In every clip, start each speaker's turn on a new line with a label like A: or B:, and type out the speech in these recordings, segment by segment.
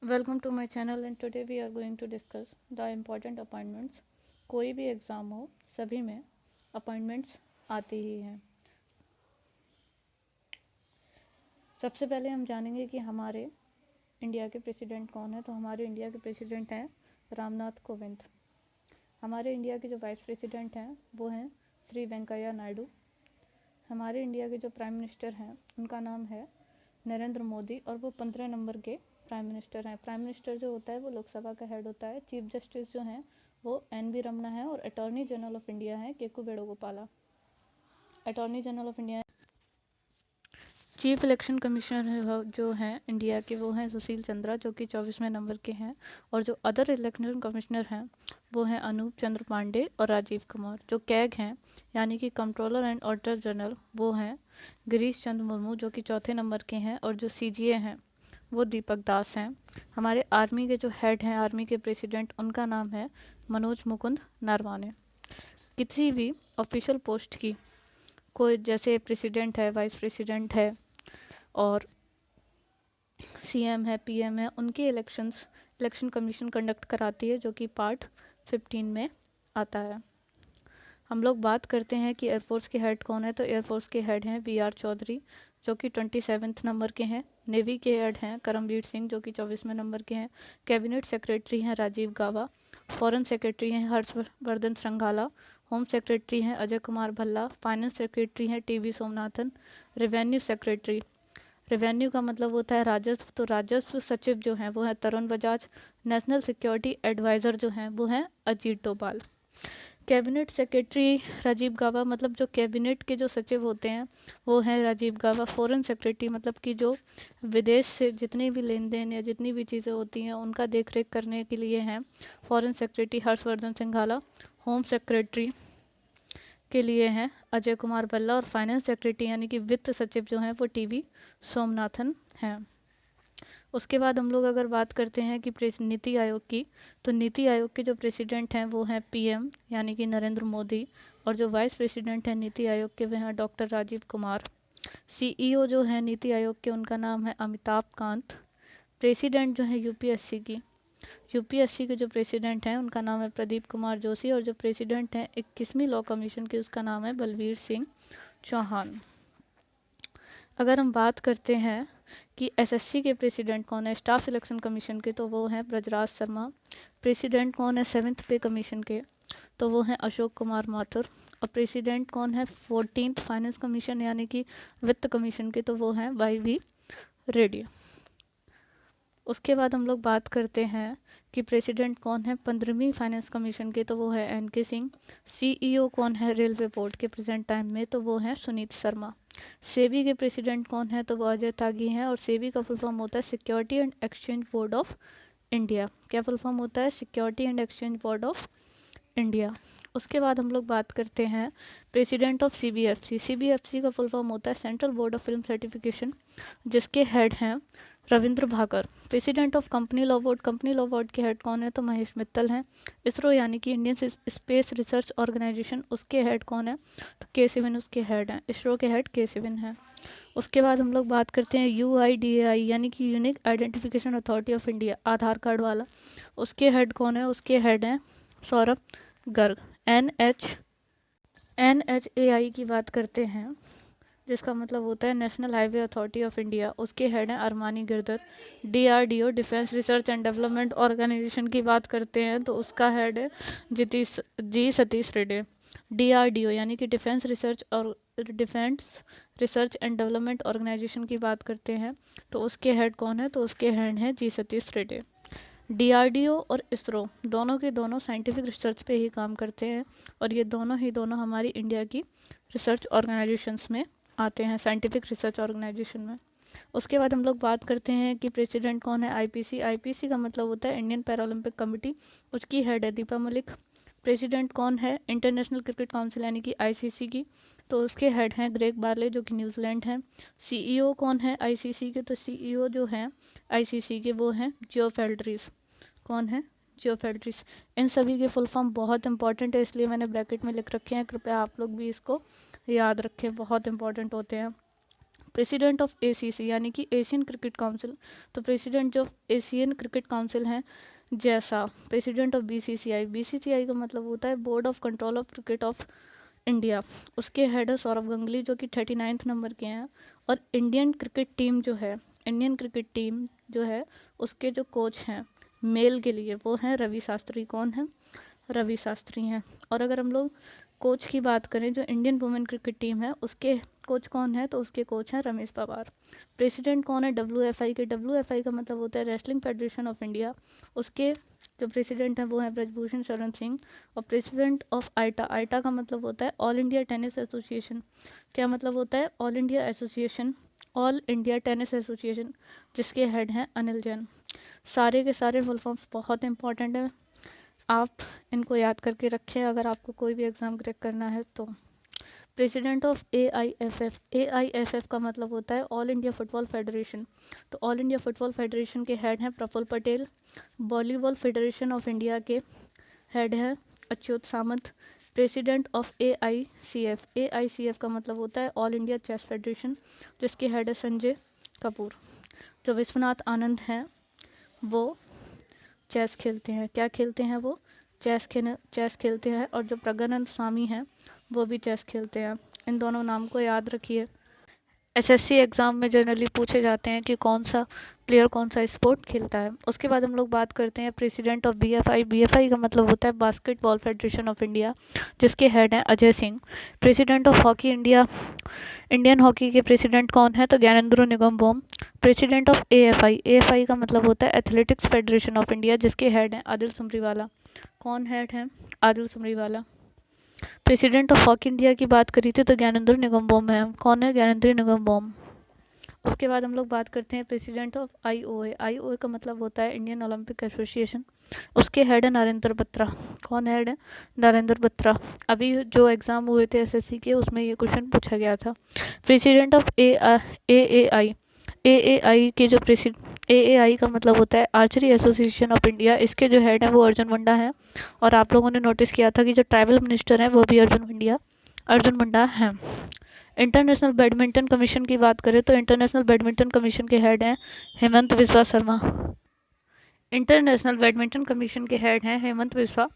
A: Welcome to my channel and today we are going to discuss the important appointments. कोई भी exam हो, सभी में अपॉइंटमेंट्स आती ही हैं। सबसे पहले हम जानेंगे कि हमारे इंडिया के प्रेसिडेंट कौन है। तो हमारे इंडिया के प्रेसिडेंट हैं रामनाथ कोविंद। हमारे इंडिया के जो वाइस प्रेसिडेंट हैं वो हैं श्री वेंकैया नायडू। हमारे इंडिया के जो प्राइम मिनिस्टर हैं उनका नाम है नरेंद्र मोदी और वो 15 नंबर के प्राइम मिनिस्टर हैं। प्राइम मिनिस्टर जो होता है वो लोकसभा का हेड होता है। चीफ जस्टिस जो हैं वो एन वी रमना है और अटॉर्नी जनरल ऑफ इंडिया है Keku Venugopala. Attorney general of India. Chief election commissioner जो हैं इंडिया के वो हैं सुशील चंद्रा जो कि 24वें नंबर के हैं। और जो अदर इलेक्शन कमिश्नर हैं वो हैं अनूप चंद्र पांडे और राजीव कुमार। जो कैग हैं यानी कि कंट्रोलर एंड ऑडिटर जनरल वो हैं गिरीश चंद्र मुर्मू जो कि 4थे नंबर के हैं। और जो सीजीए हैं वो दीपक दास हैं। हमारे आर्मी के जो हेड हैं, आर्मी के प्रेसिडेंट, उनका नाम है मनोज मुकुंद नरवाने। किसी भी ऑफिशियल पोस्ट की कोई जैसे प्रेसिडेंट है, वाइस प्रेसिडेंट है और सीएम है, पीएम है, उनके इलेक्शन कमीशन कंडक्ट कराती है जो कि पार्ट 15 में आता है। हम लोग बात करते हैं कि एयरफोर्स के हेड कौन है। तो एयरफोर्स के हेड हैं वी आर चौधरी जो कि 27वें नंबर के हैं। नेवी के हेड हैं करमबीर सिंह जो कि 24वें नंबर के हैं। कैबिनेट सेक्रेटरी हैं राजीव गाबा। फॉरेन सेक्रेटरी हैं हर्षवर्धन श्रृंगाला। होम सेक्रेटरी हैं अजय कुमार भल्ला। फाइनेंस सेक्रेटरी हैं TV Somanathan. Revenue secretary, revenue का मतलब होता है राजस्व, तो राजस्व सचिव जो हैं वो हैं Tarun Bajaj. National security adviser जो हैं वो हैं अजीत डोभाल। कैबिनेट सेक्रेटरी राजीव गाबा मतलब जो कैबिनेट के जो सचिव होते हैं वो हैं राजीव गाबा। फॉरेन सेक्रेटरी मतलब कि जो विदेश से जितनी भी लेन देन या जितनी भी चीज़ें होती हैं उनका देख रेख करने के लिए हैं foreign secretary Harshvardhan Shringla. Home secretary के लिए हैं अजय कुमार भल्ला। और फाइनेंस सेक्रेटरी यानी कि वित्त सचिव जो हैं वो टीवी सोमनाथन हैं। उसके बाद हम लोग अगर बात करते हैं कि नीति आयोग की, तो नीति आयोग के जो प्रेसिडेंट हैं वो हैं पीएम यानी कि नरेंद्र मोदी। और जो वाइस प्रेसिडेंट हैं नीति आयोग के वे हैं डॉक्टर राजीव कुमार। सीईओ जो हैं नीति आयोग के उनका नाम है अमिताभ कांत। प्रेसिडेंट जो है यूपीएससी के जो प्रेसिडेंट हैं उनका नाम है प्रदीप कुमार जोशी। और जो प्रेसिडेंट हैं 21वीं लॉ कमीशन की उसका नाम है बलवीर सिंह चौहान। अगर हम बात करते हैं कि एसएससी के प्रेसिडेंट कौन है, स्टाफ सिलेक्शन कमीशन के, तो वो हैं ब्रजराज शर्मा। प्रेसिडेंट कौन है 7th पे कमीशन के, तो वो हैं अशोक कुमार माथुर। और प्रेसिडेंट कौन है 14th फाइनेंस कमीशन यानी कि वित्त कमीशन के, तो वो हैं वाई वी रेड्डी। उसके बाद हम लोग बात करते हैं कि प्रेसिडेंट कौन है 15वीं फाइनेंस कमीशन के, तो वो है एन के सिंह। सीईओ कौन है रेलवे बोर्ड के प्रेजेंट टाइम में, तो वो है सुनीत शर्मा। सेबी के प्रेसिडेंट कौन है, तो वो अजय तागी हैं। और सेबी का फुल फॉर्म होता है security and exchange board of India. क्या फुल फॉर्म होता है? Security and exchange board of India. उसके बाद हम लोग बात करते हैं प्रेसिडेंट ऑफ सीबीएफसी। सीबीएफसी का फुल फॉर्म होता है central board of film certification, जिसके हेड हैं Ravindra Bhakar. President of company law board, company law board के हेड कौन है, तो महेश मित्तल हैं। इसरो यानी कि इंडियन स्पेस रिसर्च ऑर्गेनाइजेशन, उसके हेड कौन है, तो के सिवन उसके हेड हैं। इसरो के हेड के सिवन हैं। उसके बाद हम लोग बात करते हैं यूआईडीएआई यानी कि unique identification authority of India, Aadhaar card वाला, उसके हेड कौन है, उसके हेड हैं सौरभ गर्ग। एनएचएआई की बात करते हैं जिसका मतलब होता है national highway authority of India, उसके हेड हैं Armani Girdhar. DRDO defence research and development organisation की बात करते हैं तो उसका हेड है जी सतीश रेड्डी। डीआरडीओ यानी कि defence research and development organisation की बात करते हैं तो उसके हेड कौन है, तो उसके हेड हैं जी सतीश रेड्डी। डीआरडीओ और इसरो दोनों के दोनों साइंटिफिक रिसर्च पे ही काम करते हैं और ये दोनों हमारी इंडिया की रिसर्च ऑर्गेनाइजेशंस में आते हैं, साइंटिफिक रिसर्च ऑर्गेनाइजेशन में। उसके बाद हम लोग बात करते हैं कि प्रेसिडेंट कौन है आईपीसी। आईपीसी का मतलब होता है इंडियन पैरालंपिक कमेटी, उसकी हेड है दीपा मलिक। प्रेसिडेंट कौन है इंटरनेशनल क्रिकेट काउंसिल यानी कि आईसीसी की, तो उसके हेड हैं ग्रेग बार्ले जो कि न्यूजीलैंड हैं। सीईओ कौन है आईसीसी के, तो सीईओ जो हैं आईसीसी के वो हैं जियो फेल्ड्रीज। कौन है? जियो फेल्ड्रीज। इन सभी के फुल फॉर्म बहुत इंपॉर्टेंट है इसलिए मैंने ब्रैकेट में लिख रखे हैं, कृपया आप लोग भी इसको याद रखें, बहुत इंपॉर्टेंट होते हैं। प्रेसिडेंट ऑफ एसीसी यानी कि एशियन क्रिकेट काउंसिल, तो प्रेसिडेंट जो एशियन क्रिकेट काउंसिल हैं जैसा। प्रेसिडेंट ऑफ बीसीसीआई, बीसीसीआई का मतलब होता है board of control of cricket of India, उसके हेड है सौरभ गंगुली जो कि 39 नंबर के हैं। और इंडियन क्रिकेट टीम जो है, इंडियन क्रिकेट टीम जो है उसके जो कोच हैं मेल के लिए वो हैं रवि शास्त्री। कौन है? रवि शास्त्री हैं। और अगर हम लोग कोच की बात करें जो इंडियन वुमेन क्रिकेट टीम है उसके कोच कौन है, तो उसके कोच हैं रमेश पवार। प्रेसिडेंट कौन है डब्ल्यूएफआई के? डब्ल्यूएफआई का मतलब होता है रेसलिंग फेडरेशन ऑफ इंडिया, उसके जो प्रेसिडेंट हैं वो हैं ब्रजभूषण शरण सिंह। और प्रेसिडेंट ऑफ आईटा, आईटा का मतलब होता है ऑल इंडिया टेनिस एसोसिएशन। क्या मतलब होता है? All India association, all India tennis association, जिसके हेड हैं अनिल जैन। सारे के सारे फुल फॉर्म्स बहुत इंपॉर्टेंट है, आप इनको याद करके रखें अगर आपको कोई भी एग्ज़ाम क्रैक करना है तो। प्रेसिडेंट ऑफ एआईएफएफ, एआईएफएफ का मतलब होता है ऑल इंडिया फुटबॉल फेडरेशन, तो ऑल इंडिया फुटबॉल फेडरेशन के हेड हैं Praful Patel. Volleyball federation of India के हेड हैं Achyuta Samanta. President of AICF, AICF का मतलब होता है ऑल इंडिया चेस फेडरेशन, जिसके हेड है संजय कपूर। जो विश्वनाथ आनंद हैं वो चेस खेलते हैं। क्या खेलते हैं वो? चेस खेलते हैं। और जो प्रज्ञानंद स्वामी हैं वो भी चेस खेलते हैं। इन दोनों नाम को याद रखिए। एसएससी एग्ज़ाम में जनरली पूछे जाते हैं कि कौन सा प्लेयर कौन सा स्पोर्ट खेलता है। उसके बाद हम लोग बात करते हैं प्रेसिडेंट ऑफ बीएफआई, बीएफआई का मतलब होता है बास्केटबॉल फेडरेशन ऑफ इंडिया, जिसके हेड हैं Ajay Singh. President of hockey India, Indian hockey के प्रेसिडेंट कौन है, तो Gyanendra Nigam. President of AFI, AFI का मतलब होता है एथलेटिक्स फेडरेशन ऑफ इंडिया, जिसके हेड हैं आदिल सुमरीवाला। कौन हेड हैं? Adil Sumariwala. President of hockey India की बात करी थी तो ज्ञानेंद्र निगम है। कौन है? ज्ञानेंद्र निगम। उसके बाद हम लोग बात करते हैं प्रेसिडेंट ऑफ आईओए, आईओए का मतलब होता है इंडियन ओलंपिक एसोसिएशन, उसके हेड है नरेंद्र बत्रा। कौन हेड है? नरेंद्र बत्रा। अभी जो एग्ज़ाम हुए थे एसएससी के उसमें ये क्वेश्चन पूछा गया था। प्रेसिडेंट ऑफ एएआई, एएआई के जो एएआई का मतलब होता है आर्चरी एसोसिएशन ऑफ इंडिया, इसके जो हेड हैं वो अर्जुन मुंडा हैं। और आप लोगों ने नोटिस किया था कि जो ट्राइबल मिनिस्टर हैं वो भी अर्जुन मुंडा हैं। इंटरनेशनल बैडमिंटन कमीशन की बात करें तो इंटरनेशनल बैडमिंटन कमीशन के हेड हैं Hemant Biswa Sharma. International badminton commission के हेड हैं हेमंत बिस्वा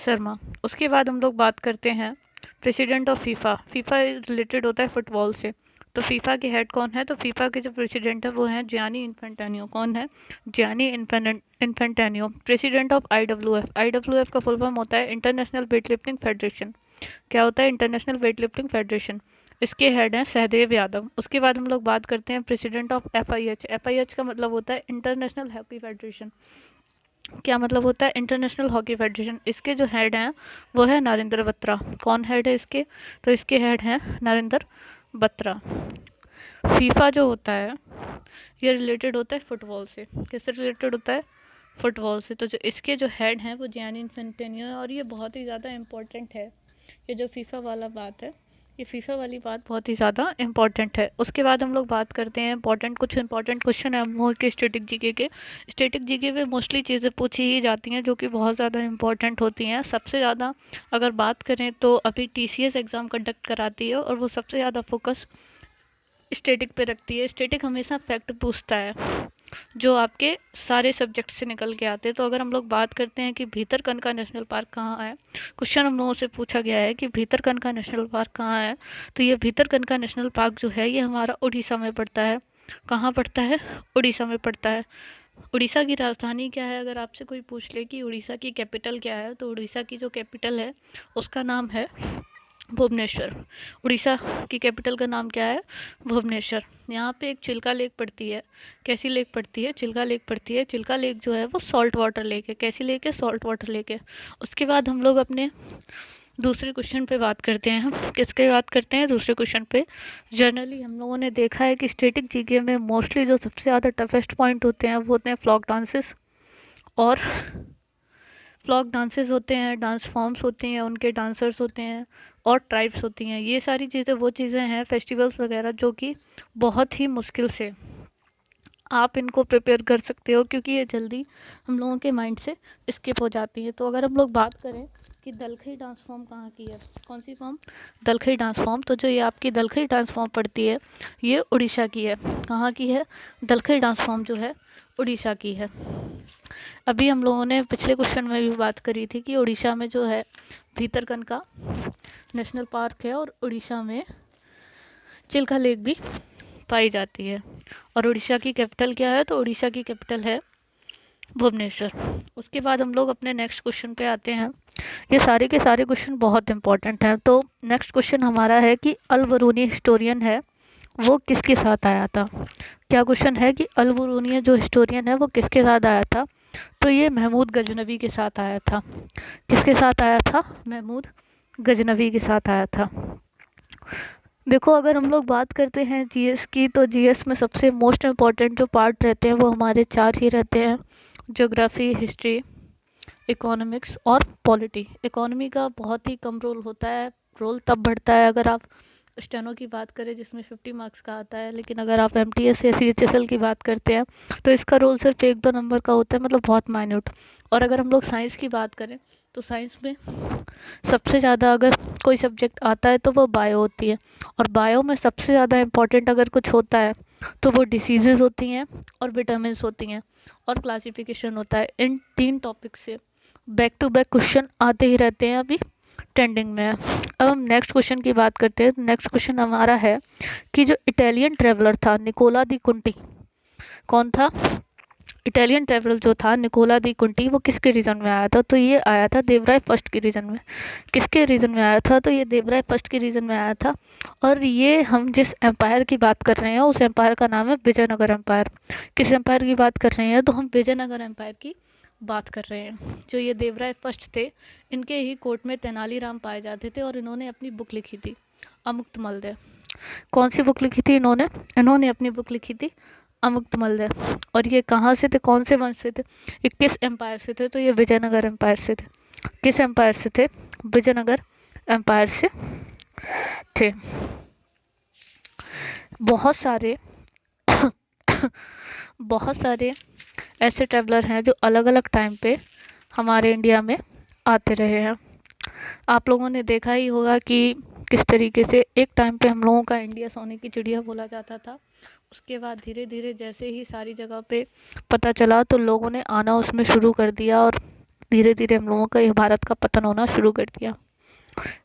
A: शर्मा। उसके बाद हम लोग बात करते हैं president of FIFA, FIFA related होता है फुटबॉल से, तो फीफा के हेड कौन है, तो फीफा के जो प्रेसिडेंट है वो हैं जियानी इन्फेंटानियो। कौन है? Gianni Infantino. President of IWF, IWF का फुल फॉर्म होता है इंटरनेशनल वेटलिफ्टिंग फेडरेशन। क्या होता है? International weightlifting federation. इसके हेड हैं सहदेव यादव। उसके बाद हम लोग बात करते हैं प्रेसिडेंट ऑफ एफआईएच, एफआईएच का मतलब होता है इंटरनेशनल हॉकी फेडरेशन। क्या मतलब होता है? International hockey federation. इसके जो हेड हैं वो है नरेंद्र बत्रा। कौन हेड है इसके? तो इसके हेड हैं नरेंद्र बत्रा। फीफा जो होता है ये रिलेटेड होता है फुटबॉल से। किससे रिलेटेड होता है? फुटबॉल से। तो जो इसके जो हेड हैं वो जियानी इन्फेंटानियो है। और ये बहुत ही ज़्यादा इम्पोर्टेंट है, ये जो फीफा वाला बात है, ये फीफा वाली बात बहुत ही ज़्यादा इंपॉर्टेंट है। उसके बाद हम लोग बात करते हैं कुछ इंपॉर्टेंट क्वेश्चन है हम लोगों के स्टैटिक जीके के। स्टैटिक जीके में मोस्टली चीज़ें पूछी ही जाती हैं जो कि बहुत ज़्यादा इंपॉर्टेंट होती हैं। सबसे ज़्यादा अगर बात करें तो अभी टीसीएस एग्ज़ाम कंडक्ट कराती है और वो सबसे ज़्यादा फोकस स्टैटिक पे रखती है। स्टैटिक हमेशा फैक्ट पूछता है जो आपके सारे सब्जेक्ट से निकल के आते हैं। तो अगर हम लोग बात करते हैं कि भीतरकनिका नेशनल पार्क कहाँ है, क्वेश्चन हम लोगों से पूछा गया है कि भीतरकनिका नेशनल पार्क कहाँ है, तो ये भीतरकनिका नेशनल पार्क जो है ये हमारा उड़ीसा में पड़ता है। कहाँ पड़ता है? उड़ीसा में पड़ता है। उड़ीसा की राजधानी क्या है? अगर आपसे कोई पूछ ले कि उड़ीसा की कैपिटल क्या है, तो उड़ीसा की जो कैपिटल है उसका नाम है भुवनेश्वर। उड़ीसा की कैपिटल का नाम क्या है? भुवनेश्वर। यहाँ पे एक चिल्का लेक पड़ती है। कैसी लेक पड़ती है? चिल्का लेक पड़ती है। चिल्का लेक जो है वो सॉल्ट वाटर लेक है। कैसी लेक है? सॉल्ट वाटर लेक है। उसके बाद हम लोग अपने दूसरे क्वेश्चन पे बात करते हैं। हम किसके बात करते हैं? दूसरे क्वेश्चन पे। जनरली हम लोगों ने देखा है कि स्टैटिक जीके में मोस्टली जो सबसे ज़्यादा टफेस्ट पॉइंट होते हैं वो होते हैं फ्लॉक डांसेस और होते हैं, डांस फॉर्म्स होते हैं, उनके डांसर्स होते हैं और ट्राइब्स होती हैं। ये सारी चीज़ें वो चीज़ें हैं फेस्टिवल्स वगैरह जो कि बहुत ही मुश्किल से आप इनको प्रिपेयर कर सकते हो, क्योंकि ये जल्दी हम लोगों के माइंड से स्किप हो जाती है। तो अगर हम लोग बात करें कि दलखई डांस फॉर्म कहाँ की है, कौन सी फॉर्म, दलखई डांस फॉर्म, तो जो ये आपकी दलखई डांस फॉर्म पड़ती है ये उड़ीसा की है। कहाँ की है, दलखई डांस फॉर्म जो है उड़ीसा की है। अभी हम लोगों ने पिछले क्वेश्चन में भी बात करी थी कि उड़ीसा में जो है भीतरकनिका नेशनल पार्क है और उड़ीसा में चिल्का लेक भी पाई जाती है। और उड़ीसा की कैपिटल क्या है, तो उड़ीसा की कैपिटल है भुवनेश्वर। उसके बाद हम लोग अपने नेक्स्ट क्वेश्चन पे आते हैं। ये सारे के सारे क्वेश्चन बहुत इंपॉर्टेंट हैं। तो नेक्स्ट क्वेश्चन हमारा है कि अल बरूनी हिस्टोरियन है वो किसके साथ आया था। क्या क्वेश्चन है कि अल बरूनी जो हिस्टोरियन है वो किसके साथ आया था, तो ये महमूद गजनवी के साथ आया था। किसके साथ आया था, महमूद गजनवी के साथ आया था। देखो अगर हम लोग बात करते हैं जीएस की, तो जीएस में सबसे मोस्ट इम्पॉर्टेंट जो पार्ट रहते हैं वो हमारे 4 ही रहते हैं, ज्योग्राफी, हिस्ट्री, इकोनॉमिक्स और पॉलिटी। इकोनॉमी का बहुत ही कम रोल होता है, रोल तब बढ़ता है अगर आप स्टेनो की बात करें जिसमें 50 मार्क्स का आता है, लेकिन अगर आप एमटीएस या सीएचएसएल की बात करते हैं तो इसका रोल सिर्फ 1-2 नंबर का होता है, मतलब बहुत माइन्यूट। और अगर हम लोग साइंस की बात करें तो साइंस में सबसे ज़्यादा अगर कोई सब्जेक्ट आता है तो वो बायो होती है। और बायो में सबसे ज़्यादा इम्पॉर्टेंट अगर कुछ होता है तो वो डिसीजेज़ होती हैं और विटामिन्स होती हैं और क्लासिफिकेशन होता है। इन 3 टॉपिक से बैक टू बैक क्वेश्चन आते ही रहते हैं, अभी ट्रेंडिंग में है। अब हम नेक्स्ट क्वेश्चन की बात करते हैं। नेक्स्ट क्वेश्चन हमारा है कि जो इटालियन ट्रेवलर था निकोला दी कुंटी, कौन था, इटालियन ट्रेवलर जो था निकोला दी कुंटी वो किसके रीजन में आया था, तो ये आया था देवराय फर्स्ट के रीजन में। किसके रीजन में आया था, तो ये देवराय फर्स्ट के रीजन में आया था। और ये हम जिस एम्पायर की बात कर रहे हैं उस एम्पायर का नाम है विजयनगर एम्पायर। किस एम्पायर की बात कर रहे हैं, तो हम विजयनगर एम्पायर की बात कर रहे हैं। जो ये देवराय फर्स्ट थे इनके ही कोर्ट में तेनालीराम पाए जाते थे और इन्होंने अपनी बुक लिखी थी अमुक्तमाल्यदा। कौन सी बुक लिखी थी इन्होंने, इन्होंने अपनी बुक लिखी थी अमुक्तमाल्यदा। और ये कहाँ से थे, कौन से वंश से थे, ये किस एम्पायर से थे, तो ये विजयनगर एम्पायर से थे। किस एम्पायर से थे, विजयनगर एम्पायर से थे। बहुत सारे बहुत सारे ऐसे ट्रैवलर हैं जो अलग अलग टाइम पे हमारे इंडिया में आते रहे हैं। आप लोगों ने देखा ही होगा कि किस तरीके से एक टाइम पे हम लोगों का इंडिया सोने की चिड़िया बोला जाता था। उसके बाद धीरे धीरे जैसे ही सारी जगह पे पता चला तो लोगों ने आना उसमें शुरू कर दिया और धीरे धीरे हम लोगों का ये भारत का पतन होना शुरू कर दिया।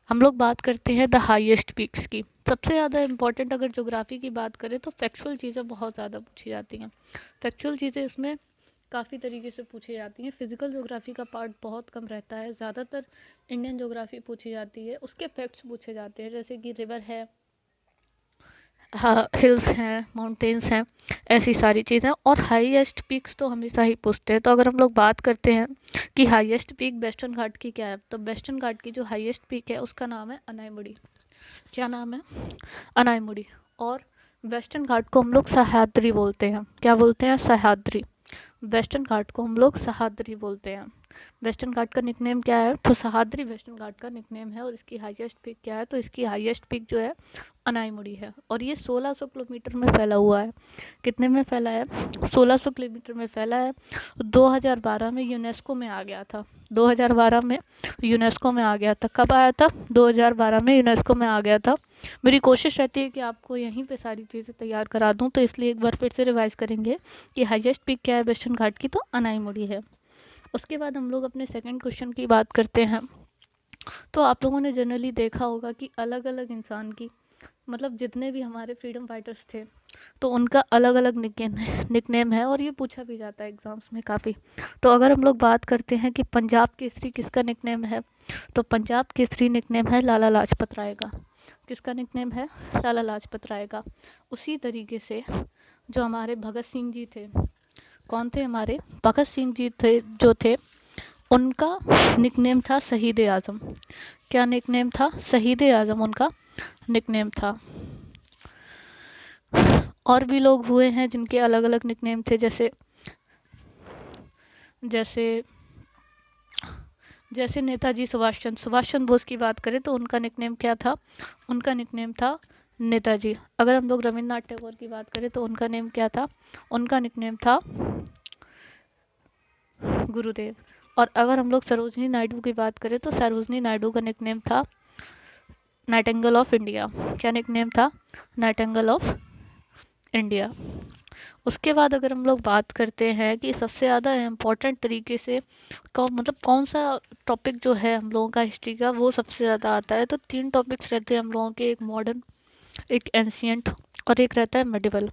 A: हम लोग बात करते हैं द हाईएस्ट पीक्स की। सबसे ज़्यादा इम्पोर्टेंट अगर ज्योग्राफी की बात करें तो फैक्चुअल चीज़ें बहुत ज़्यादा पूछी जाती हैं। फैक्चुअल चीज़ें इसमें काफ़ी तरीके से पूछी जाती हैं। फिजिकल ज्योग्राफी का पार्ट बहुत कम रहता है, ज़्यादातर इंडियन ज्योग्राफी पूछी जाती है, उसके फैक्ट्स पूछे जाते हैं जैसे कि रिवर है, हाँ हिल्स हैं, माउंटेन्स हैं, ऐसी सारी चीज़ें। और हाईएस्ट पीक्स तो हमेशा ही पूछते हैं। तो अगर हम लोग बात करते हैं कि हाईएस्ट पीक वेस्टर्न घाट की क्या है, तो वेस्टर्न घाट की जो हाईएस्ट पीक है उसका नाम है अनायमुड़ी। क्या नाम है, अनायमुड़ी। और वेस्टर्न घाट को हम लोग सह्याद्री बोलते हैं। क्या बोलते हैं, सह्याद्री। वेस्टर्न घाट को हम लोग सह्याद्री बोलते हैं। वेस्टर्न घाट का निकनेम क्या है, तो सह्याद्री वेस्टर्न घाट का निकनेम है। और इसकी हाईएस्ट पीक क्या है, तो इसकी हाईएस्ट पीक जो है अनायमुड़ी है। और ये 1600 किलोमीटर में फैला हुआ है। कितने में फैला है, 1600 किलोमीटर में फैला है। 2012 में यूनेस्को में आ गया था। 2012 में यूनेस्को में आ गया था। कब आया था, 2012 में यूनेस्को में आ गया था। मेरी कोशिश रहती है कि आपको यहीं पे सारी चीज़ें तैयार करा दूं, तो इसलिए एक बार फिर से रिवाइज करेंगे कि हाईएस्ट पीक क्या है वेस्टर्न घाट की, तो अनायमुड़ी है। उसके बाद हम लोग अपने सेकंड क्वेश्चन की बात करते हैं। तो आप लोगों ने जनरली देखा होगा कि अलग अलग इंसान की, मतलब जितने भी हमारे फ्रीडम फाइटर्स थे तो उनका अलग अलग निकनेम है और ये पूछा भी जाता है एग्ज़ाम्स में काफ़ी। तो अगर हम लोग बात करते हैं कि पंजाब केसरी किसका निकनेम है, तो पंजाब केसरी निकनेम है लाला लाजपत राय का। किसका निकनेम है, लाला लाजपत राय का। उसी तरीके से जो हमारे भगत सिंह जी थे, कौन थे हमारे भगत सिंह जी थे जो थे, उनका निकनेम था शहीद ए आज़म। क्या निकनेम था, शहीद ए आज़म उनका निकनेम था। और भी लोग हुए हैं जिनके अलग अलग निकनेम थे, जैसे जैसे नेताजी सुभाष चंद्र बोस की बात करें तो उनका निकनेम क्या था, उनका निकनेम था नेताजी। अगर हम लोग रविन्द्रनाथ टैगोर की बात करें तो उनका नेम क्या था? उनका निकनेम था गुरुदेव। और अगर हम लोग सरोजनी नायडू की बात करें तो सरोजनी नायडू का निकनेम था नाइटिंगेल ऑफ इंडिया। क्या निकनेम था? Nightingale of India. उसके बाद अगर हम लोग बात करते हैं कि सबसे ज़्यादा इम्पोर्टेंट तरीके से कौन सा टॉपिक जो है हम लोगों का हिस्ट्री का वो सबसे ज़्यादा आता है, तो 3 टॉपिक्स रहते हैं हम लोगों के, एक मॉडर्न, एक एंशियंट और एक रहता है मेडिवल।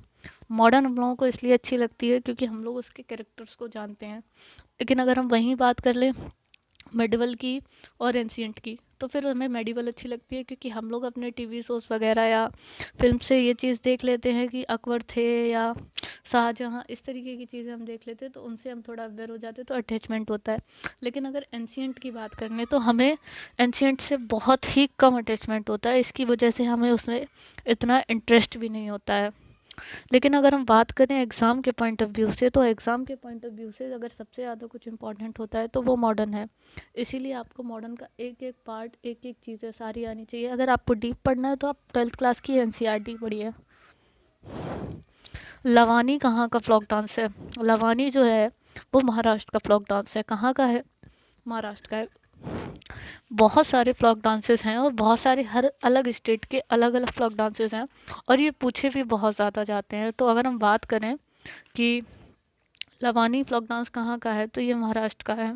A: मॉडर्न हम लोगों को इसलिए अच्छी लगती है क्योंकि हम लोग उसके कैरेक्टर्स को जानते हैं, लेकिन अगर हम वहीं बात कर लें मेडिवल की और एंशियंट की, तो फिर हमें मेडिवल अच्छी लगती है क्योंकि हम लोग अपने टीवी शोज़ वगैरह या फिल्म से ये चीज़ देख लेते हैं कि अकबर थे या शाहजहाँ, इस तरीके की चीज़ें हम देख लेते हैं तो उनसे हम थोड़ा अवेयर हो जाते हैं, तो अटैचमेंट होता है। लेकिन अगर एंशियंट की बात करें तो हमें एंशियंट से बहुत ही कम अटैचमेंट होता है, इसकी वजह से हमें उसमें इतना इंटरेस्ट भी नहीं होता है। लेकिन अगर हम बात करें एग्ज़ाम के पॉइंट ऑफ व्यू से, तो एग्ज़ाम के पॉइंट ऑफ व्यू से अगर सबसे ज़्यादा कुछ इंपॉर्टेंट होता है तो वो मॉडर्न है। इसीलिए आपको मॉडर्न का एक एक पार्ट, एक एक चीज़ें सारी आनी चाहिए। अगर आपको डीप पढ़ना है तो आप 12th क्लास की एनसीईआरटी पढ़िए। लवानी कहाँ का फ्लॉक डांस है? लवानी जो है वो महाराष्ट्र का फ्लॉक डांस है। कहाँ का है? महाराष्ट्र का है। बहुत सारे फ्लॉक डांसेस हैं और बहुत सारे हर अलग स्टेट के अलग अलग फ्लॉक डांसेस हैं, और ये पूछे भी बहुत ज़्यादा जाते हैं। तो अगर हम बात करें कि लवानी फ्लॉक डांस कहाँ का है, तो ये महाराष्ट्र का है।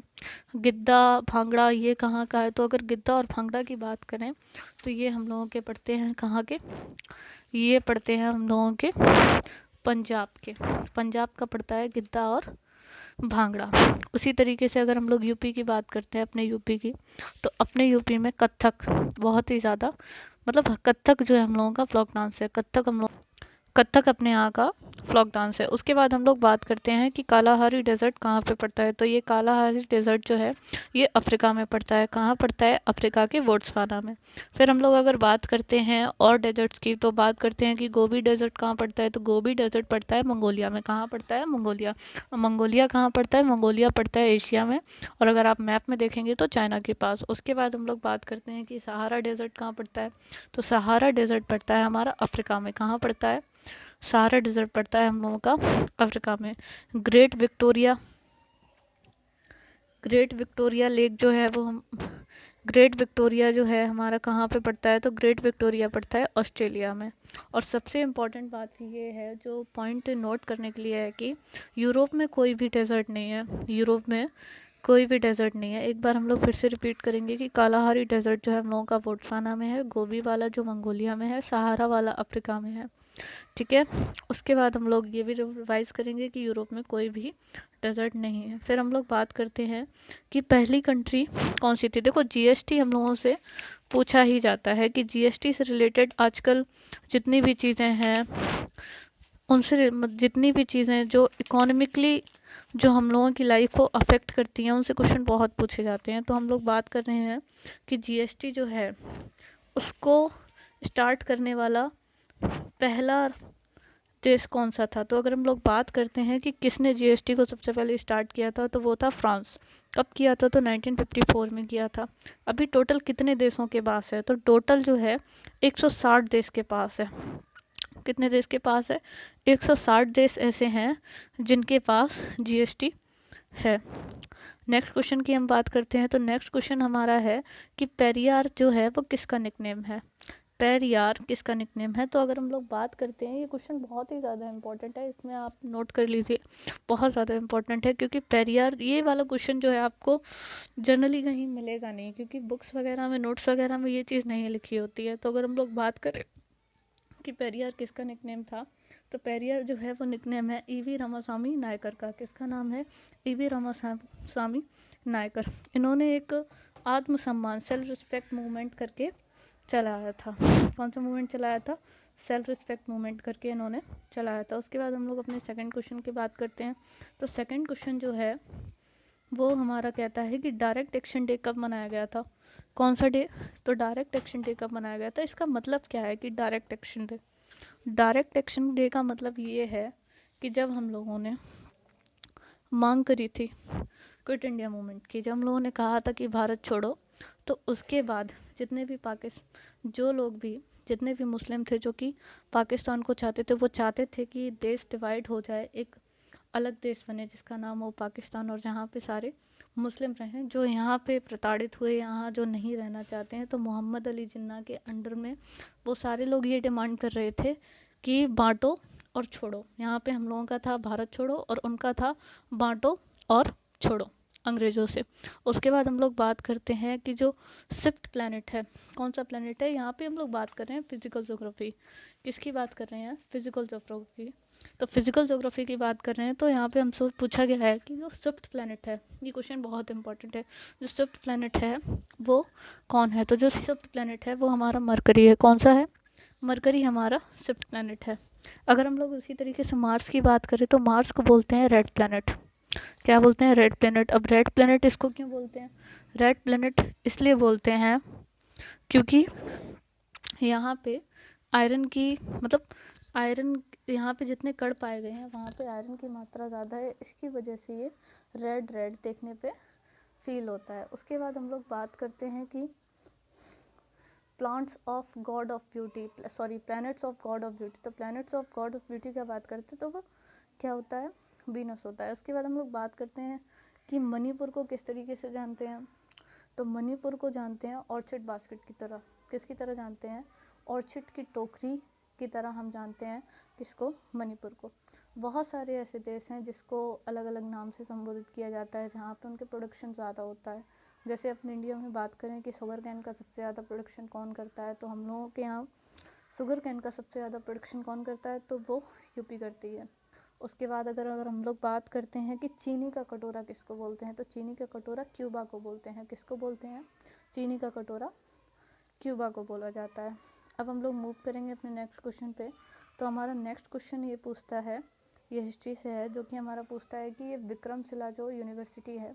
A: गिद्दा भांगड़ा ये कहाँ का है? तो अगर गिद्दा और भांगड़ा की बात करें तो ये हम लोगों के पड़ते हैं कहाँ के? ये पड़ते हैं हम लोगों के पंजाब के। पंजाब का पड़ता है गिद्दा और भांगड़ा। उसी तरीके से अगर हम लोग यूपी की बात करते हैं, अपने यूपी की, तो अपने यूपी में कथक बहुत ही ज़्यादा, मतलब कथक जो है हम लोगों का फ्लॉक डांस है। कथक अपने यहाँ का फ्लॉक डांस है। उसके बाद हम लोग बात करते हैं कि कालाहारी डेजर्ट कहाँ पे पड़ता है, तो ये कालाहारी डेजर्ट जो है ये अफ्रीका में पड़ता है। कहाँ पड़ता है? अफ्रीका के बोट्सवाना में। फिर हम लोग अगर बात करते हैं और डेजर्ट्स की, तो बात करते हैं कि गोबी डेजर्ट कहाँ पड़ता है, तो गोबी डेजर्ट पड़ता है मंगोलिया में। कहाँ पड़ता है? मंगोलिया। मंगोलिया कहाँ पड़ता है? मंगोलिया पड़ता है एशिया में, और अगर आप मैप में देखेंगे तो चाइना के पास। उसके बाद हम लोग बात करते हैं कि सहारा डेजर्ट कहाँ पड़ता है, तो सहारा डेजर्ट पड़ता है हमारा अफ्रीका में। कहाँ पड़ता है? सहारा डेजर्ट पड़ता है हम लोगों का अफ्रीका में। Great Victoria, great Victoria lake जो है वो हम, ग्रेट विक्टोरिया जो है हमारा कहाँ पे पड़ता है, तो ग्रेट विक्टोरिया पड़ता है ऑस्ट्रेलिया में। और सबसे इम्पॉर्टेंट बात ये है जो पॉइंट नोट करने के लिए है कि यूरोप में कोई भी डेजर्ट नहीं है। यूरोप में कोई भी डेजर्ट नहीं है। एक बार हम लोग फिर से रिपीट करेंगे कि कालाहारी डेजर्ट जो है हम लोगों का बोट्सवाना में है, गोबी वाला जो मंगोलिया में है, सहारा वाला अफ्रीका में है। ठीक है। उसके बाद हम लोग ये भी रिवाइज करेंगे कि यूरोप में कोई भी डेजर्ट नहीं है। फिर हम लोग बात करते हैं कि पहली कंट्री कौन सी थी। देखो जीएसटी हम लोगों से पूछा ही जाता है कि जीएसटी से रिलेटेड आजकल जितनी भी चीज़ें हैं उनसे, जितनी भी चीज़ें जो इकोनॉमिकली जो हम लोगों की लाइफ को अफेक्ट करती हैं उनसे क्वेश्चन बहुत पूछे जाते हैं। तो हम लोग बात कर रहे हैं कि जीएसटी जो है उसको स्टार्ट करने वाला पहला देश कौन सा था। तो अगर हम लोग बात करते हैं कि किसने जीएसटी को सबसे पहले स्टार्ट किया था, तो वो था फ्रांस। कब किया था? तो 1954 में किया था। अभी टोटल कितने देशों के पास है, तो टोटल जो है 160 देश के पास है। कितने देश के पास है? 160 देश ऐसे हैं जिनके पास जीएसटी है। नेक्स्ट क्वेश्चन की हम बात करते हैं, तो नेक्स्ट क्वेश्चन हमारा है कि पेरियार जो है वो किसका निकनेम है। पेरियार किसका निकनेम है? तो अगर हम लोग बात करते हैं, ये क्वेश्चन बहुत ही ज़्यादा इंपॉर्टेंट है, इसमें आप नोट कर लीजिए, बहुत ज़्यादा इंपॉर्टेंट है क्योंकि पेरियार ये वाला क्वेश्चन जो है आपको जनरली कहीं मिलेगा नहीं, क्योंकि बुक्स वगैरह में, नोट्स वगैरह में ये चीज़ नहीं लिखी होती है। तो अगर हम लोग बात करें कि पेरियार किसका निकनेम था, तो पेरियार जो है वो निकनेम है ईवी रामास्वामी नायकर का। किसका नाम है? ईवी रामास्वामी नायकर। इन्होंने एक आत्मसम्मान, सेल्फ रिस्पेक्ट मूवमेंट करके चलाया था। कौन सा मूवमेंट चलाया था? सेल्फ रिस्पेक्ट मूवमेंट करके इन्होंने चलाया था। उसके बाद हम लोग अपने सेकंड क्वेश्चन की बात करते हैं। तो सेकंड क्वेश्चन जो है वो हमारा कहता है कि डायरेक्ट एक्शन डे कब मनाया गया था। कौन सा डे? तो डायरेक्ट एक्शन डे कब मनाया गया था। इसका मतलब क्या है कि direct action day, direct action day का मतलब ये है कि जब हम लोगों ने मांग करी थी क्विट इंडिया मूवमेंट की, जब हम लोगों ने कहा था कि भारत छोड़ो, तो उसके बाद जितने भी जो लोग भी जितने भी मुस्लिम थे जो कि पाकिस्तान को चाहते थे, वो चाहते थे कि देश डिवाइड हो जाए, एक अलग देश बने जिसका नाम हो पाकिस्तान, और जहाँ पे सारे मुस्लिम रहें जो यहाँ पे प्रताड़ित हुए, यहाँ जो नहीं रहना चाहते हैं। तो मोहम्मद अली जिन्ना के अंडर में वो सारे लोग ये डिमांड कर रहे थे कि बांटो और छोड़ो। यहाँ पे हम लोगों का था भारत छोड़ो और उनका था बांटो और छोड़ो अंग्रेज़ों से। उसके बाद हम लोग बात करते हैं कि जो फिफ्थ प्लैनेट है, कौन सा प्लैनेट है, यहाँ पे हम लोग बात कर रहे हैं फिजिकल ज्योग्राफी। किसकी बात कर रहे हैं? Physical geography. तो फिजिकल ज्योग्राफी की बात कर रहे हैं, तो यहाँ पे हमसे पूछा गया है कि जो फिफ्थ प्लैनेट है, ये क्वेश्चन बहुत इंपॉर्टेंट है, जो फिफ्थ प्लैनेट है वो कौन है? तो जो फिफ्थ प्लैनेट है वो हमारा मरकरी है। कौन सा है? मरकरी हमारा फिफ्थ प्लैनेट है। अगर हम लोग उसी तरीके से मार्स की बात करें तो मार्स को बोलते हैं रेड प्लैनेट। क्या बोलते हैं? Red planet. अब रेड प्लैनेट इसको क्यों बोलते हैं? रेड प्लैनेट इसलिए बोलते हैं क्योंकि यहाँ पे आयरन की, मतलब आयरन यहाँ पे जितने कण पाए गए हैं वहाँ पे आयरन की मात्रा ज़्यादा है, इसकी वजह से ये रेड रेड देखने पे फील होता है। उसके बाद हम लोग बात करते हैं कि plants of god of beauty, sorry planets of god of beauty. तो planets of god of beauty का बात करते हैं तो वो क्या होता है? वीनस होता है। उसके बाद हम लोग बात करते हैं कि मणिपुर को किस तरीके से जानते हैं। तो मणिपुर को जानते हैं ऑर्चिड बास्केट की तरह। किसकी तरह जानते हैं? ऑर्चिड की टोकरी की तरह हम जानते हैं किसको? मणिपुर को। बहुत सारे ऐसे देश हैं जिसको अलग अलग नाम से संबोधित किया जाता है जहाँ पे उनके प्रोडक्शन ज़्यादा होता है। जैसे अपने इंडिया में बात करें कि शुगर कैन का सबसे ज़्यादा प्रोडक्शन कौन करता है, तो हम लोगों के यहाँ शुगर कैन का सबसे ज़्यादा प्रोडक्शन कौन करता है? तो वो यूपी करती है। उसके बाद अगर हम लोग बात करते हैं कि चीनी का कटोरा किसको बोलते हैं, तो चीनी का कटोरा क्यूबा को बोलते हैं। किसको बोलते हैं? चीनी का कटोरा क्यूबा को बोला जाता है। अब हम लोग मूव करेंगे अपने नेक्स्ट क्वेश्चन पे। तो हमारा नेक्स्ट क्वेश्चन ये पूछता है, ये हिस्ट्री से है, जो कि हमारा पूछता है कि ये विक्रमशिला जो यूनिवर्सिटी है,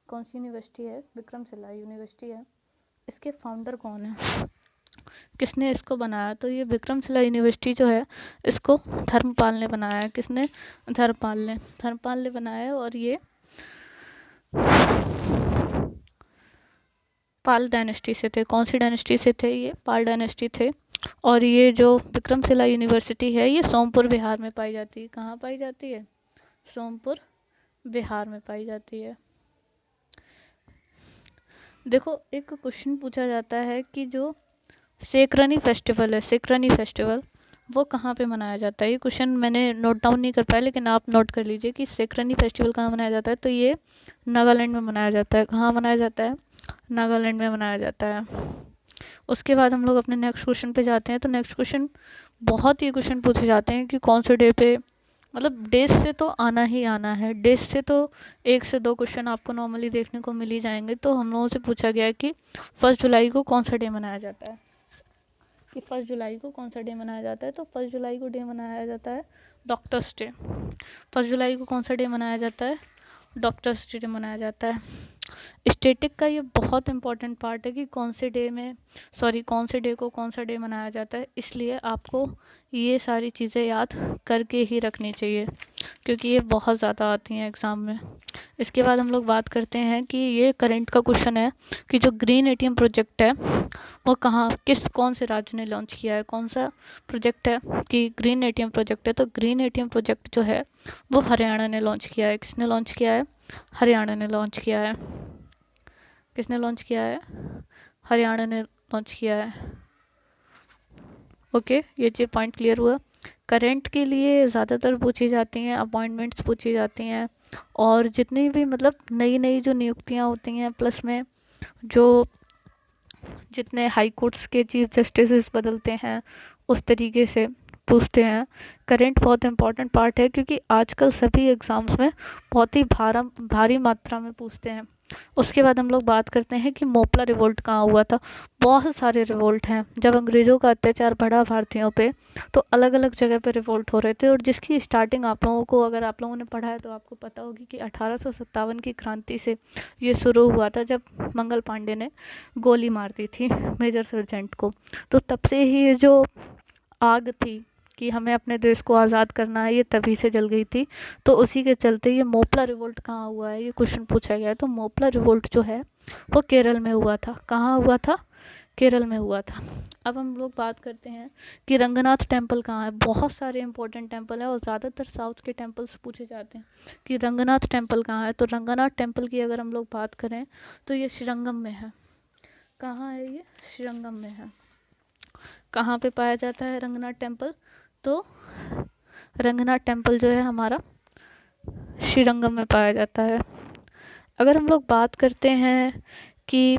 A: कौन सी यूनिवर्सिटी है? विक्रमशिला यूनिवर्सिटी है। इसके फाउंडर कौन है? किसने इसको बनाया? तो ये विक्रमशिला यूनिवर्सिटी जो है इसको धर्मपाल ने बनाया है। किसने? धर्मपाल ने बनाया है। और ये पाल डायनेस्टी से थे। कौन सी डायनेस्टी से थे? ये पाल डायनेस्टी थे। और ये जो विक्रमशिला यूनिवर्सिटी है ये सोमपुर बिहार में पाई जाती है। कहाँ पाई जाती है? सोमपुर बिहार में पाई जाती है। देखो एक क्वेश्चन पूछा जाता है कि जो सेकरनी फेस्टिवल है, सेकरनी फेस्टिवल वो कहाँ पे मनाया जाता है? ये क्वेश्चन मैंने नोट डाउन नहीं कर पाया, लेकिन आप नोट कर लीजिए कि सेकरनी फेस्टिवल कहाँ मनाया जाता है। तो ये नागालैंड में मनाया जाता है। कहाँ मनाया जाता है? नागालैंड में मनाया जाता है। उसके बाद हम लोग अपने नेक्स्ट क्वेश्चन पे जाते हैं। तो नेक्स्ट क्वेश्चन, बहुत ही क्वेश्चन पूछे जाते हैं कि कौन से डे पे, मतलब डेज से तो आना ही आना है, डेज से तो 1 से 2 क्वेश्चन आपको नॉर्मली देखने को मिल ही जाएंगे। तो हम लोगों से पूछा गया है कि 1 जुलाई को कौन सा डे मनाया जाता है, कि 1 जुलाई को कौन सा डे मनाया जाता है। तो 1 जुलाई को डे मनाया जाता है डॉक्टर्स डे। 1 जुलाई को कौन सा डे मनाया जाता है? डॉक्टर्स डे मनाया जाता है। स्टैटिक का ये बहुत इंपॉर्टेंट पार्ट है कि कौन से डे में, सॉरी कौन से डे को कौन सा डे मनाया जाता है, इसलिए आपको ये सारी चीज़ें याद करके ही रखनी चाहिए क्योंकि ये बहुत ज़्यादा आती हैं एग्ज़ाम में। इसके बाद हम लोग बात करते हैं कि ये करंट का क्वेश्चन है कि जो ग्रीन एटीएम प्रोजेक्ट है वो कहाँ, कौन से राज्य ने लॉन्च किया है? कौन सा प्रोजेक्ट है कि ग्रीन एटीएम प्रोजेक्ट है? तो ग्रीन एटीएम प्रोजेक्ट जो है वो हरियाणा ने लॉन्च किया है। किसने लॉन्च किया है? हरियाणा ने लॉन्च किया है। किसने लॉन्च किया है? हरियाणा ने लॉन्च किया है। ओके, ये जो पॉइंट क्लियर हुआ। करंट के लिए ज़्यादातर पूछी जाती हैं, अपॉइंटमेंट्स पूछी जाती हैं, और जितनी भी मतलब नई नई जो नियुक्तियां होती हैं, प्लस में जो जितने हाई कोर्ट्स के चीफ जस्टिस बदलते हैं उस तरीके से पूछते हैं। करंट बहुत इंपॉर्टेंट पार्ट है क्योंकि आजकल सभी एग्ज़ाम्स में बहुत ही भारी मात्रा में पूछते हैं। उसके बाद हम लोग बात करते हैं कि मोपला रिवोल्ट कहाँ हुआ था। बहुत सारे रिवोल्ट हैं। जब अंग्रेज़ों का अत्याचार बढ़ा भारतीयों पे तो अलग अलग जगह पे रिवोल्ट हो रहे थे, और जिसकी स्टार्टिंग आप लोगों को, अगर आप लोगों ने पढ़ा है तो आपको पता होगी कि 1857 की क्रांति से ये शुरू हुआ था जब मंगल पांडे ने गोली मार दी थी मेजर सर्जेंट को। तो तब से ही ये जो आग थी कि हमें अपने देश को आज़ाद करना है, ये तभी से जल गई थी। तो उसी के चलते ये मोपला रिवोल्ट कहाँ हुआ है, ये क्वेश्चन पूछा गया है। तो मोपला रिवोल्ट जो है वो केरल में हुआ था। कहाँ हुआ था? केरल में हुआ था। अब हम लोग बात करते हैं कि रंगनाथ टेम्पल कहाँ है। बहुत सारे इंपॉर्टेंट टेम्पल है और ज़्यादातर साउथ के टेम्पल्स पूछे जाते हैं कि रंगनाथ टेम्पल कहाँ है। तो रंगनाथ टेम्पल की अगर हम लोग बात करें तो ये श्रीरंगम में है। कहाँ है ये? श्रीरंगम में है। कहाँ पे पाया जाता है रंगनाथ टेम्पल? तो रंगनाथ टेम्पल जो है हमारा श्रीरंगम में पाया जाता है। अगर हम लोग बात करते हैं कि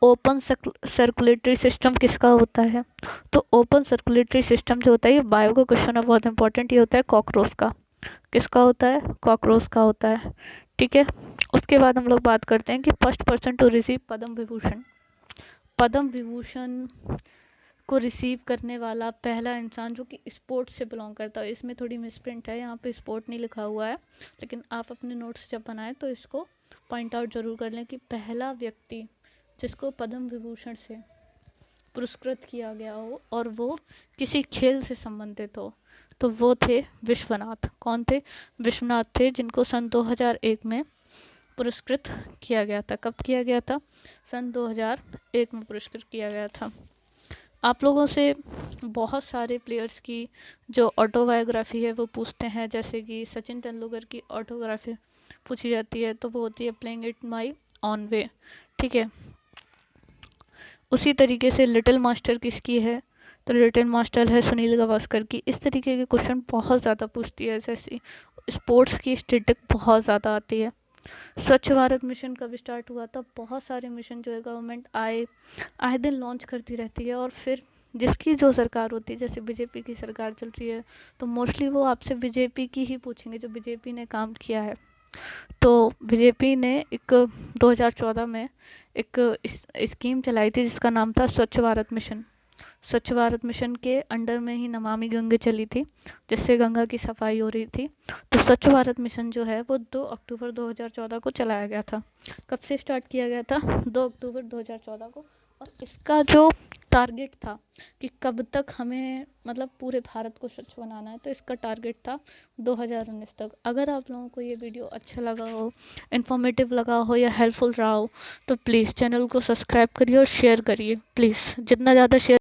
A: ओपन सर्कुलेटरी सिस्टम किसका होता है, तो ओपन सर्कुलेटरी सिस्टम जो होता है, ये बायो का क्वेश्चन है, बहुत इंपॉर्टेंट। ये होता है कॉकरोच का। किसका होता है? कॉकरोच का होता है। ठीक है। उसके बाद हम लोग बात करते हैं कि first person to receive Padma Vibhushan. Padma Vibhushan को रिसीव करने वाला पहला इंसान जो कि स्पोर्ट्स से बिलोंग करता है। इसमें थोड़ी मिसप्रिंट है, यहाँ पे स्पोर्ट नहीं लिखा हुआ है, लेकिन आप अपने नोट्स जब बनाएं तो इसको पॉइंट आउट जरूर कर लें कि पहला व्यक्ति जिसको पद्म विभूषण से पुरस्कृत किया गया हो और वो किसी खेल से संबंधित हो, तो वो थे विश्वनाथ। कौन थे? विश्वनाथ थे, जिनको सन 2001 में पुरस्कृत किया गया था। कब किया गया था? सन 2001 में पुरस्कृत किया गया था। आप लोगों से बहुत सारे प्लेयर्स की जो ऑटोबायोग्राफी है वो पूछते हैं, जैसे कि सचिन तेंदुलकर की ऑटोग्राफी पूछी जाती है तो वो होती है playing it my on way. ठीक है। उसी तरीके से लिटिल मास्टर किसकी है? तो लिटिल मास्टर है सुनील गावस्कर की। इस तरीके के क्वेश्चन बहुत ज़्यादा पूछती है एसएससी। स्पोर्ट्स की स्टेटिक बहुत ज़्यादा आती है। स्वच्छ भारत मिशन कब स्टार्ट हुआ था? बहुत सारे मिशन जो है गवर्नमेंट आए दिन लॉन्च करती रहती है, और फिर जिसकी जो सरकार होती है, जैसे बीजेपी की सरकार चल रही है तो मोस्टली वो आपसे बीजेपी की ही पूछेंगे, जो बीजेपी ने काम किया है। तो बीजेपी ने एक 2014 में एक स्कीम चलाई थी जिसका नाम था स्वच्छ भारत मिशन। स्वच्छ भारत मिशन के अंडर में ही नमामि गंगे चली थी, जिससे गंगा की सफाई हो रही थी। तो स्वच्छ भारत मिशन जो है वो 2 अक्टूबर 2014 को चलाया गया था। कब से स्टार्ट किया गया था? 2 अक्टूबर 2014 को। और इसका जो टारगेट था कि कब तक हमें मतलब पूरे भारत को स्वच्छ बनाना है, तो इसका टारगेट था 2019 तक। अगर आप लोगों को ये वीडियो अच्छा लगा हो, इन्फॉर्मेटिव लगा हो या हेल्पफुल रहा हो, तो प्लीज़ चैनल को सब्सक्राइब करिए और शेयर करिए। प्लीज़ जितना ज़्यादा शेयर